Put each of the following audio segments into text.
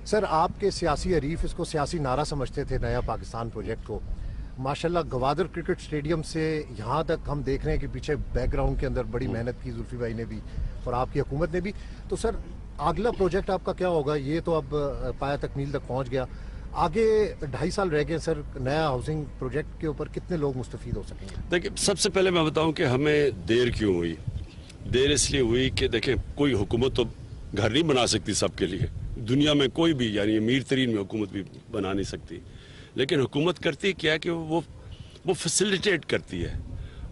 سر آپ کے سیاسی حریف اس کو سیاسی نعرہ سمجھتے تھے نیا پاکستان پروجیکٹ کو. ماشاءاللہ گوادر کرکٹ سٹیڈیم سے یہاں تک ہم دیکھ رہے ہیں کہ پیچھے بیک گراؤنڈ کے اندر بڑی محنت کی زلفی بھائی نے بھی اور آپ کی حکومت نے بھی. تو سر اگلا پروجیکٹ آپ کا کیا ہوگا؟ یہ تو اب پایا تکمیل تک پہنچ گیا, آگے 2.5 سال رہ گئے سر, نیا ہاؤسنگ پروجیکٹ کے اوپر کتنے لوگ مستفید ہو سکیں گے؟ دیکھیں, سب سے پہلے میں بتاؤں کہ ہمیں دیر کیوں ہوئی. دیر اس لیے ہوئی کہ دیکھیں کوئی حکومت تو گھر نہیں بنا سکتی سب کے لیے, دنیا میں کوئی بھی یعنی امیر ترین میں حکومت بھی بنا نہیں سکتی, لیکن حکومت کرتی کیا کہ وہ فیسیلیٹیٹ کرتی ہے,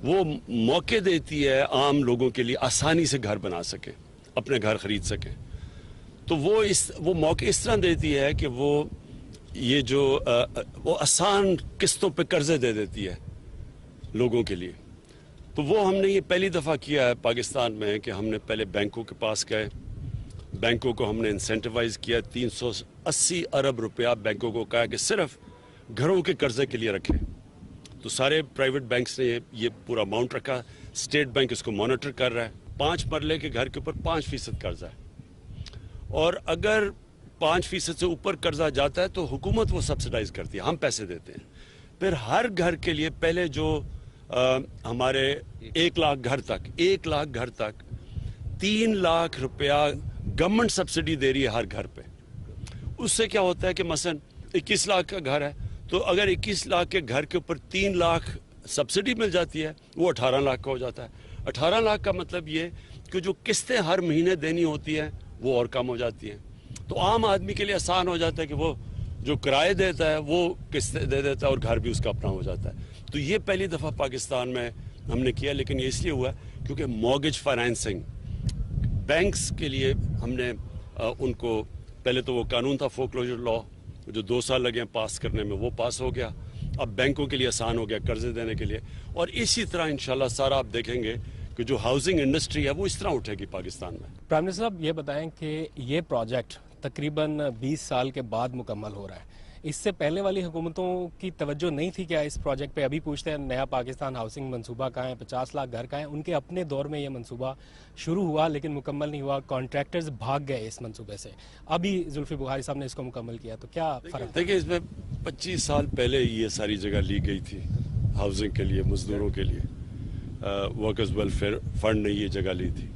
وہ موقع دیتی ہے عام لوگوں کے لیے آسانی سے گھر بنا سکیں, اپنے گھر خرید سکیں. تو وہ موقع اس طرح دیتی ہے کہ وہ یہ جو وہ آسان قسطوں پہ قرضے دے دیتی ہے لوگوں کے لیے. تو وہ ہم نے یہ پہلی دفعہ کیا ہے پاکستان میں کہ ہم نے پہلے بینکوں کے پاس گئے, بینکوں کو ہم نے انسینٹیوائز کیا, 380 ارب روپیہ بینکوں کو کہا کہ صرف گھروں کے قرضے کے لیے رکھیں. تو سارے پرائیویٹ بینکس نے یہ پورا اماؤنٹ رکھا, اسٹیٹ بینک اس کو مانیٹر کر رہا ہے. 5 مرلے کے گھر کے اوپر 5% قرضہ ہے, اور اگر 5% سے اوپر قرضہ جاتا ہے تو حکومت وہ سبسڈائز کرتی ہے, ہم پیسے دیتے ہیں. پھر ہر گھر کے لیے پہلے جو ہمارے 1 لاکھ گھر تک 3 لاکھ روپیہ گورنمنٹ سبسڈی دے رہی ہے ہر گھر پہ. اس سے کیا ہوتا ہے کہ مثلا 21 لاکھ کا گھر ہے, تو اگر 21 لاکھ کے گھر کے اوپر 3 لاکھ سبسڈی مل جاتی ہے, وہ 18 لاکھ کا ہو جاتا ہے. 18 لاکھ کا مطلب یہ کہ جو قسطیں ہر مہینے دینی ہوتی ہیں وہ اور کم ہو جاتی ہیں. تو عام آدمی کے لیے آسان ہو جاتا ہے کہ وہ جو کرائے دیتا ہے وہ قسطیں دے دیتا ہے اور گھر بھی اس کا اپنا ہو جاتا ہے. تو یہ پہلی دفعہ پاکستان میں ہم نے کیا, لیکن یہ اس لیے ہوا کیونکہ مورگیج فائنینسنگ بینکس کے لیے ہم نے ان کو پہلے تو وہ قانون تھا فورکلوجر لا جو 2 سال لگے ہیں پاس کرنے میں, وہ پاس ہو گیا. اب بینکوں کے لیے آسان ہو گیا قرضے دینے کے لیے, اور اسی طرح انشاءاللہ سارا آپ دیکھیں گے کہ جو ہاؤسنگ انڈسٹری ہے وہ اس طرح اٹھے گی پاکستان میں. پرائم منسٹر صاحب یہ بتائیں کہ یہ پروجیکٹ تقریباً 20 سال کے بعد مکمل ہو رہا ہے, اس سے پہلے والی حکومتوں کی توجہ نہیں تھی کیا اس پروجیکٹ پہ؟ ابھی پوچھتے ہیں نیا پاکستان ہاؤسنگ منصوبہ کہاں ہے, 50 لاکھ گھر کہاں ہیں. ان کے اپنے دور میں یہ منصوبہ شروع ہوا لیکن مکمل نہیں ہوا, کانٹریکٹرز بھاگ گئے اس منصوبے سے. ابھی زلفی بخاری صاحب نے اس کو مکمل کیا, تو کیا فرق؟ دیکھیں اس میں 25 سال پہلے یہ ساری جگہ لی گئی تھی ہاؤسنگ کے لیے, مزدوروں کے لیے. ورکرز ویلفیئر فنڈ نے یہ جگہ لی تھی,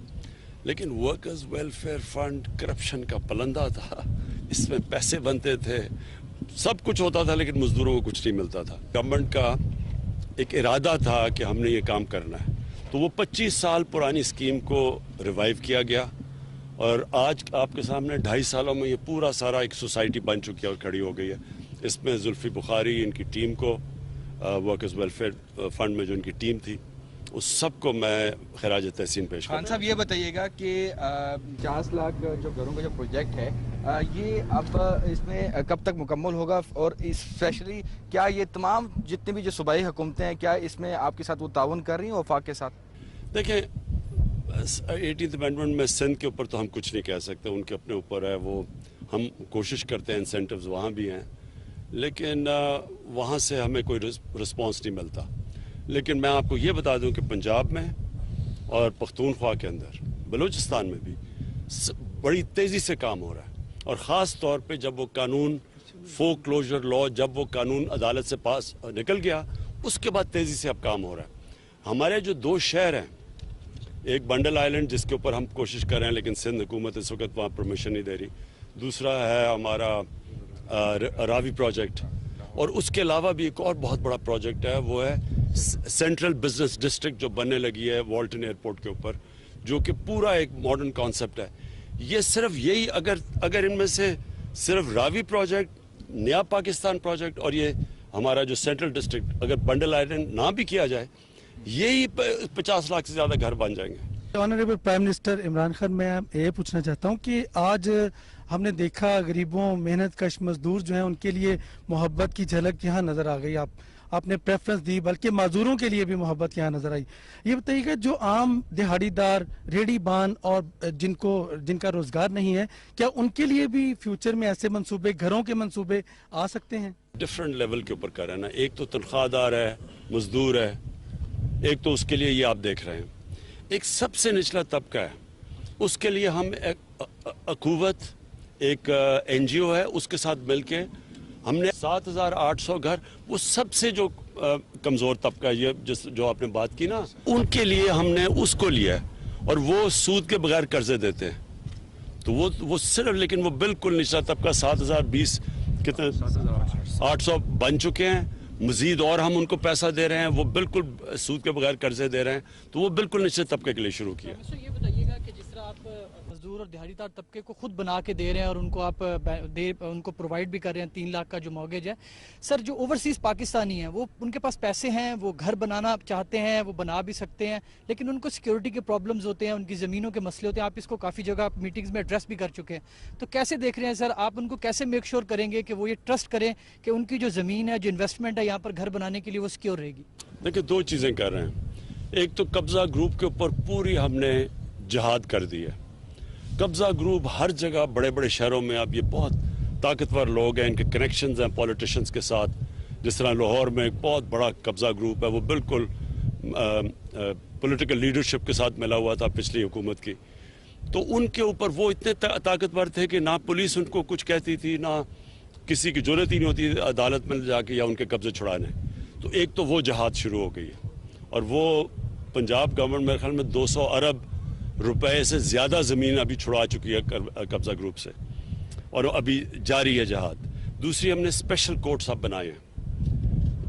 لیکن ورکرز ویلفیئر فنڈ کرپشن کا پلندہ تھا. اس میں پیسے بنتے تھے, سب کچھ ہوتا تھا, لیکن مزدوروں کو کچھ نہیں ملتا تھا. گورنمنٹ کا ایک ارادہ تھا کہ ہم نے یہ کام کرنا ہے, تو وہ 25 سال پرانی اسکیم کو ریوائیو کیا گیا, اور آج آپ کے سامنے 2.5 سالوں میں یہ پورا سارا ایک سوسائٹی بن چکی ہے اور کھڑی ہو گئی ہے. اس میں زلفی بخاری ان کی ٹیم کو, ورکرز ویلفیئر فنڈ میں جو ان کی ٹیم تھی, اس سب کو میں خراج تحسین پیش کرتا ہوں. خان صاحب یہ بتائیے گا کہ 50 لاکھ جو گھروں کا جو پروجیکٹ ہے یہ اب اس میں کب تک مکمل ہوگا, اور اسپیشلی کیا یہ تمام جتنے بھی جو صوبائی حکومتیں ہیں کیا اس میں آپ کے ساتھ وہ تعاون کر رہی ہیں وفاق کے ساتھ؟ دیکھیں 18th امینڈمنٹ میں سندھ کے اوپر تو ہم کچھ نہیں کہہ سکتے, ان کے اپنے اوپر ہے, وہ ہم کوشش کرتے ہیں, انسینٹیوز وہاں بھی ہیں, لیکن وہاں سے ہمیں کوئی رسپانس نہیں ملتا. لیکن میں آپ کو یہ بتا دوں کہ پنجاب میں اور پختونخوا کے اندر, بلوچستان میں بھی بڑی تیزی سے کام ہو رہا ہے, اور خاص طور پہ جب وہ قانون فور کلوجر لا, جب وہ قانون عدالت سے پاس نکل گیا, اس کے بعد تیزی سے اب کام ہو رہا ہے. ہمارے جو 2 شہر ہیں, ایک بنڈل آئلینڈ جس کے اوپر ہم کوشش کر رہے ہیں لیکن سندھ حکومت اس وقت وہاں پرمیشن نہیں دے رہی, دوسرا ہے ہمارا راوی پروجیکٹ, اور اس کے علاوہ بھی ایک اور بہت بڑا پروجیکٹ ہے, وہ ہے سینٹرل بزنس ڈسٹرکٹ جو بننے لگی ہے والٹن ایئرپورٹ کے اوپر, جو کہ پورا ایک ماڈرن کانسیپٹ ہے. یہ صرف یہی اگر ان میں سے صرف راوی پروجیکٹ, نیا پاکستان پروجیکٹ اور یہ ہمارا جو سینٹرل ڈسٹرکٹ اگر بنڈل آئلینڈ نہ بھی کیا جائے, یہی 50 لاکھ سے زیادہ گھر بن جائیں گے. Honourable prime minister Imran Khan, میں یہ پوچھنا چاہتا ہوں کہ آج ہم نے دیکھا غریبوں, محنت کش مزدور جو ہیں ان کے لیے محبت کی جھلک یہاں نظر آ گئی, آپ نے پریفرنس دی, بلکہ معذوروں کے لیے بھی محبت یہاں نظر آئی. یہ بتائیے گا جو عام دہاڑی دار, ریڑھی بان اور جن کا روزگار نہیں ہے, کیا ان کے لیے بھی فیوچر میں ایسے منصوبے, گھروں کے منصوبے آ سکتے ہیں؟ ڈفرینٹ لیول کے اوپر کر رہے ہیں نا, ایک تو تنخواہ دار ہے, مزدور ہے, ایک تو اس کے لیے یہ آپ دیکھ رہے ہیں. ایک سب سے نچلا طبقہ ہے, اس کے لیے ہم اخوت, ایک NGO ہے اس کے ساتھ مل کے ہم نے 7,800 گھر، وہ سب سے جو کمزور طبقہ یہ جو آپ نے بات کی نا، ان کے لیے ہم نے اس کو لیا ہے، اور وہ سود کے بغیر قرضے دیتے ہیں. تو وہ صرف، لیکن وہ بالکل نچلا طبقہ 7,020 کتنے 800 بن چکے ہیں. مزید اور ہم ان کو پیسہ دے رہے ہیں، وہ بالکل سود کے بغیر قرضے دے رہے ہیں. تو وہ بالکل نچلے طبقے کے لیے شروع کیا. یہ بتائیے گا کہ جس طرح آپ مزدور اور دیہڑی دار طبقے کو خود بنا کے دے رہے ہیں اور ان کو آپ ان کو پرووائڈ بھی کر رہے ہیں 3 لاکھ کا جو موگیج ہے، سر جو اوورسیز پاکستانی ہیں وہ ان کے پاس پیسے ہیں، وہ گھر بنانا چاہتے ہیں، وہ بنا بھی سکتے ہیں، لیکن ان کو سیکیورٹی کے پرابلمز ہوتے ہیں، ان کی زمینوں کے مسئلے ہوتے ہیں. آپ اس کو کافی جگہ میٹنگز میں ایڈریس بھی کر چکے ہیں. تو کیسے دیکھ رہے ہیں سر آپ ان کو کیسے میک شور کریں گے کہ وہ یہ ٹرسٹ کریں کہ ان کی جو زمین ہے، جو انویسٹمنٹ ہے یہاں پر گھر بنانے کے لیے، وہ سیکیور رہے گی؟ دیکھیں 2 چیزیں کر رہے ہیں. ایک تو قبضہ گروپ کے اوپر پوری ہم نے جہاد کر دی ہے. قبضہ گروپ ہر جگہ بڑے بڑے شہروں میں، اب یہ بہت طاقتور لوگ ہیں، ان کے کنیکشنز ہیں پولیٹیشنز کے ساتھ. جس طرح لاہور میں ایک بہت بڑا قبضہ گروپ ہے، وہ بالکل پولیٹیکل لیڈرشپ کے ساتھ ملا ہوا تھا پچھلی حکومت کی. تو ان کے اوپر وہ اتنے طاقتور تھے کہ نہ پولیس ان کو کچھ کہتی تھی، نہ کسی کی ضرورت ہی نہیں ہوتی عدالت میں جا کے یا ان کے قبضے چھڑانے. تو ایک تو وہ جہاد شروع ہو گئی ہے، اور وہ پنجاب گورنمنٹ میرے خیال میں 200 ارب روپے سے زیادہ زمین ابھی چھڑا چکی ہے قبضہ گروپ سے، اور ابھی جاری ہے جہاد. دوسری، ہم نے اسپیشل کورٹس اب بنائے ہیں.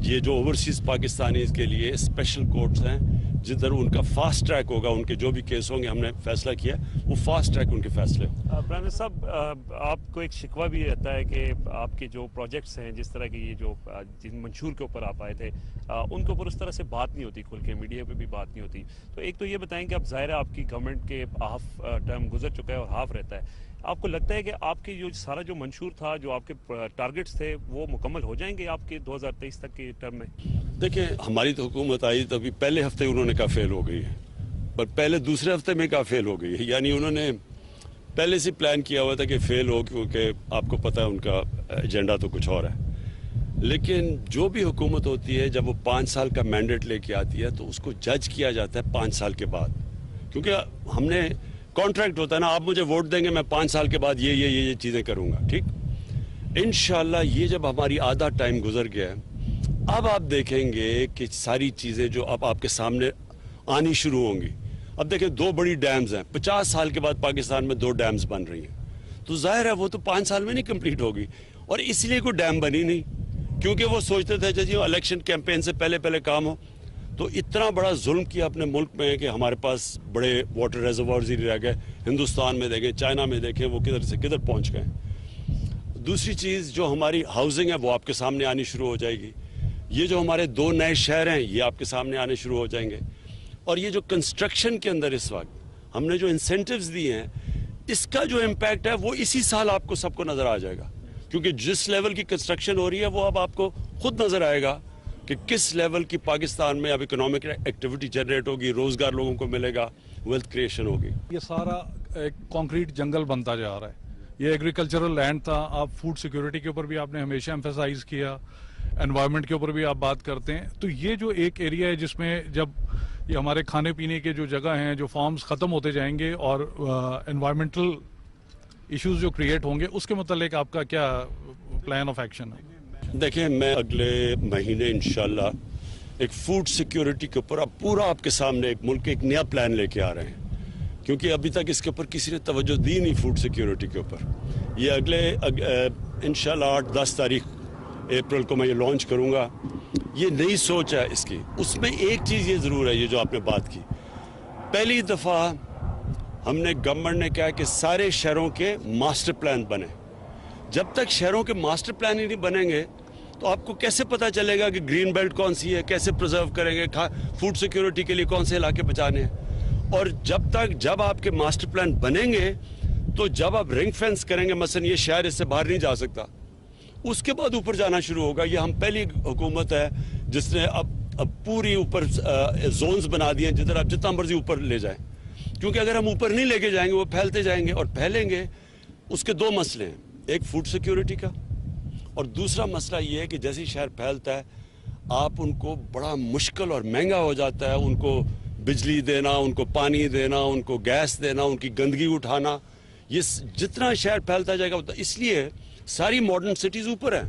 یہ جو اوورسیز پاکستانیز کے لیے اسپیشل کورٹس ہیں، جدھر ان کا فاسٹ ٹریک ہوگا، ان کے جو بھی کیس ہوں گے، ہم نے فیصلہ کیا وہ فاسٹ ٹریک ان کے فیصلے ہوں. پرائم منسٹر صاحب، آپ کو ایک شکوہ بھی رہتا ہے کہ آپ کے جو پروجیکٹس ہیں، جس طرح کی یہ جو جن منشور کے اوپر آپ آئے تھے، ان کے اوپر اس طرح سے بات نہیں ہوتی، کھل کے میڈیا پہ بھی بات نہیں ہوتی. تو ایک تو یہ بتائیں کہ اب ظاہر ہے آپ کی گورنمنٹ کے ہاف ٹرم گزر چکا ہے اور ہاف رہتا ہے. آپ کو لگتا ہے کہ آپ کے جو سارا جو منشور تھا، جو آپ کے ٹارگٹس تھے، وہ مکمل ہو جائیں گے آپ کے 2023 تک کے ٹرم میں؟ دیکھیں، ہماری تو حکومت آئی تو ابھی پہلے ہفتے انہوں نے کہا فیل ہو گئی ہے، پر پہلے دوسرے ہفتے میں کہا فیل ہو گئی ہے. یعنی انہوں نے پہلے سے پلان کیا ہوا تھا کہ فیل ہو، کیونکہ آپ کو پتہ ہے ان کا ایجنڈا تو کچھ اور ہے. لیکن جو بھی حکومت ہوتی ہے، جب وہ 5 سال کا مینڈیٹ لے کے آتی ہے تو اس کو جج کیا جاتا ہے 5 سال کے بعد. کیونکہ ہم نے کانٹریکٹ ہوتا ہے نا، آپ مجھے ووٹ دیں گے، میں 5 سال کے بعد یہ چیزیں کروں گا. ٹھیک، انشاءاللہ یہ جب ہماری آدھا ٹائم گزر گیا ہے، اب آپ دیکھیں گے کہ ساری چیزیں جو اب آپ کے سامنے آنی شروع ہوں گی. اب دیکھیں 2 بڑی ڈیمز ہیں، 50 سال کے بعد پاکستان میں 2 ڈیمز بن رہی ہیں. تو ظاہر ہے وہ تو 5 سال میں نہیں کمپلیٹ ہوگی، اور اس لیے کوئی ڈیم بنی نہیں، کیونکہ وہ سوچتے تھے جی الیکشن کیمپین سے پہلے کام ہو. تو اتنا بڑا ظلم کیا اپنے ملک میں کہ ہمارے پاس بڑے واٹر ریزروارز ہی رہ گئے. ہندوستان میں دیکھیں، چائنا میں دیکھیں، وہ کدھر سے کدھر پہنچ گئے. دوسری چیز جو ہماری ہاؤسنگ ہے وہ آپ کے سامنے آنی شروع ہو جائے گی. یہ جو ہمارے 2 نئے شہر ہیں یہ آپ کے سامنے آنے شروع ہو جائیں گے. اور یہ جو کنسٹرکشن کے اندر اس وقت ہم نے جو انسینٹیوز دیے ہیں، اس کا جو امپیکٹ ہے وہ اسی سال آپ کو سب کو نظر آ جائے گا. کیونکہ جس لیول کی کنسٹرکشن ہو رہی ہے وہ اب آپ کو خود نظر آئے گا کہ کس لیول کی پاکستان میں اب اکنامک ایکٹیویٹی جنریٹ ہوگی، روزگار لوگوں کو ملے گا، ویلتھ کریشن ہوگی. یہ سارا ایک کانکریٹ جنگل بنتا جا رہا ہے. یہ ایگریکلچرل لینڈ تھا. آپ فوڈ سیکیورٹی کے اوپر بھی آپ نے ہمیشہ ایمفیسائز کیا، انوائرمنٹ کے اوپر بھی آپ بات کرتے ہیں. تو یہ جو ایک ایریا ہے جس میں جب یہ ہمارے کھانے پینے کے جو جگہ ہیں، جو فارمز ختم ہوتے جائیں گے اور انوائرمنٹل ایشوز جو کریٹ ہوں گے، اس کے متعلق آپ کا کیا پلان آف ایکشن ہے؟ دیکھیں، میں اگلے مہینے انشاءاللہ ایک فوڈ سیکیورٹی کے اوپر اب پورا آپ کے سامنے ایک ملک ایک نیا پلان لے کے آ رہے ہیں. کیونکہ ابھی تک اس کے اوپر کسی نے توجہ دی نہیں فوڈ سیکیورٹی کے اوپر. یہ اگلے انشاءاللہ 8-10 تاریخ اپریل کو میں یہ لانچ کروں گا. یہ نئی سوچ ہے اس کی. اس میں ایک چیز یہ ضرور ہے، یہ جو آپ نے بات کی، پہلی دفعہ ہم نے گورنمنٹ نے کہا کہ سارے شہروں کے ماسٹر پلان بنے. جب تک شہروں کے ماسٹر پلان ہی نہیں بنیں گے تو آپ کو کیسے پتا چلے گا کہ گرین بیلٹ کون سی ہے، کیسے پرزرو کریں گے، فوڈ سیکیورٹی کے لیے کون سے علاقے بچانے ہیں. اور جب آپ کے ماسٹر پلان بنیں گے تو جب آپ رنگ فینس کریں گے، مثلا یہ شہر اس سے باہر نہیں جا سکتا، اس کے بعد اوپر جانا شروع ہوگا. یہ ہم پہلی حکومت ہے جس نے اب پوری اوپر زونز بنا دیے ہیں جدھر آپ جتنا مرضی اوپر لے جائیں. کیونکہ اگر ہم اوپر نہیں لے کے جائیں گے وہ پھیلتے جائیں گے، اور پھیلیں گے. اس کے 2 مسئلے ہیں، ایک فوڈ سیکیورٹی کا، اور دوسرا مسئلہ یہ ہے کہ جیسے شہر پھیلتا ہے آپ ان کو بڑا مشکل اور مہنگا ہو جاتا ہے ان کو بجلی دینا، ان کو پانی دینا، ان کو گیس دینا، ان کی گندگی اٹھانا. یہ جتنا شہر پھیلتا جائے گا اس لیے ساری ماڈرن سٹیز اوپر ہیں.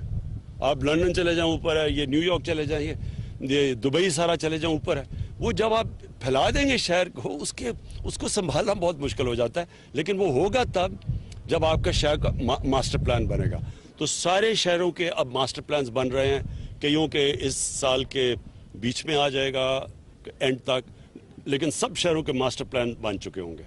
آپ لندن چلے جائیں اوپر ہے, یہ نیو یارک چلے جائیں, یہ دبئی سارا چلے جائیں اوپر ہے. وہ جب آپ پھیلا دیں گے شہر کو, اس کو سنبھالنا بہت مشکل ہو جاتا ہے. لیکن وہ ہوگا تب جب آپ کا شہر کا ماسٹر پلان بنے گا. تو سارے شہروں کے اب ماسٹر پلانز بن رہے ہیں, کئیوں کے اس سال کے بیچ میں آ جائے گا اینڈ تک, لیکن سب شہروں کے ماسٹر پلان بن چکے ہوں گے.